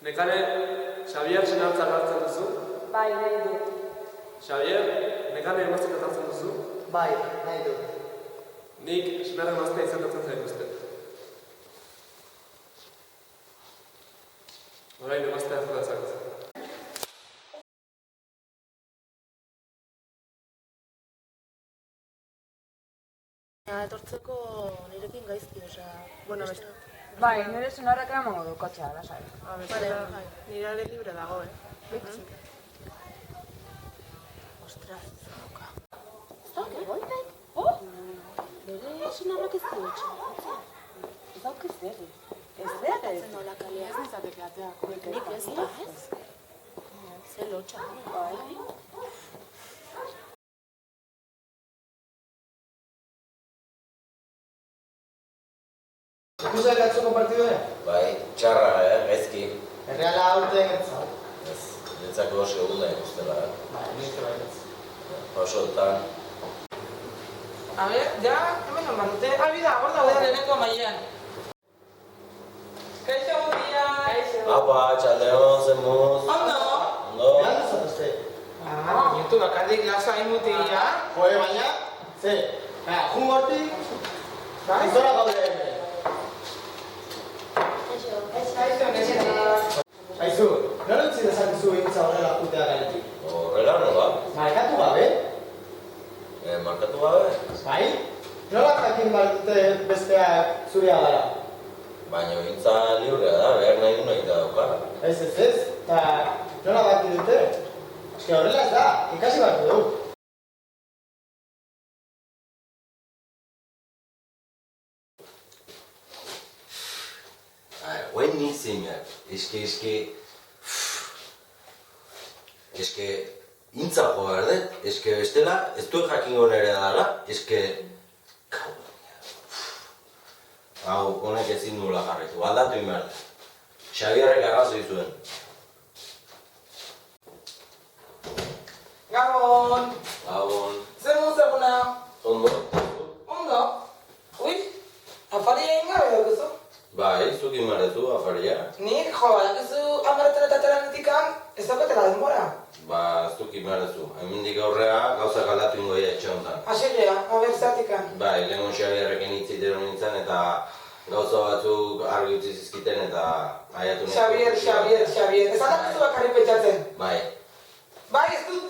Nekane, Xabier sinartzak hartzen duzu? Bai, nahi dut. Xabier, nekane emazteak hartzen duzu? Bai, nahi dut. Nik sinarra emaztea izendatzen zaituzte. Orain emaztea hartzen dezakez. Etortzeko nirekin gaizki, osea... Bueno, beste... Bai, nire senarrak eramango du kotxea, lasai. Vale, nire ale libre dago, Ostras, zauka. Zauk, egoi nahi? Bere senarrak ez du etxe. Zauk ez zer. Ez zer ez. Nola kalea. Ez nizateke ateako. Nik ez da, ez? Ze lotxa. Bai. Ikusten gatzoko partidoa? Bai, txarra, gaizki. Erreala aurten etzau. Ez, netzako segunda ikustela, Bai, nire bai ez. Pasotan. A ver, ya, hemen non barrute. Abida, hor daude lehenengo mailean. Kaixo, dia. Kaixo. Apa, txaldeon, zemuz. Ondo. Ondo. Behan duzatuzte? Minutu bakarrik lasa imutia. Joe, baina? Ze? Jun gortik? Izora gaude hemen. Aizu, nola utzi dezakezu egitza horrela jutea gainetik? Horrela, nola? Markatu gabe? Markatu gabe? Bai? Nola jakin dute besteak zuria gara? Baina gintza librea da, behar nahi duna egita dauka. Ez, eta nola bati dute? Eske horrela ez da, ikasi bat dugu. Guen nintzen, eske, intza jo behar dut, eske bestela, ez duen jakingo nire dala, eske, hau, honek ezin duela jarraitu, aldatu inbehar da. Xabierrek arrazoi zuen. Gabon. Gabon. Zer muz eguna? Ondo? Ondo. Ui, afari egin gabe daukezu. Bai, zuk inbarezu, afaria. Nik, jo, badakizu amaretan eta telanetikan, ez daukatela denbora. Ba, zuk inbarezu. Hemendik aurrea gauzak aldatu ingoia etxe honetan. Asilea, aber zatikan. Bai, lehen Xabierrekin hitzitero nintzen eta gauza batzuk argi utzi zizkiten eta aiatu nintzen. Xabier. Ez aldakizu bakarrik pentsatzen. Bai. Bai, ez dut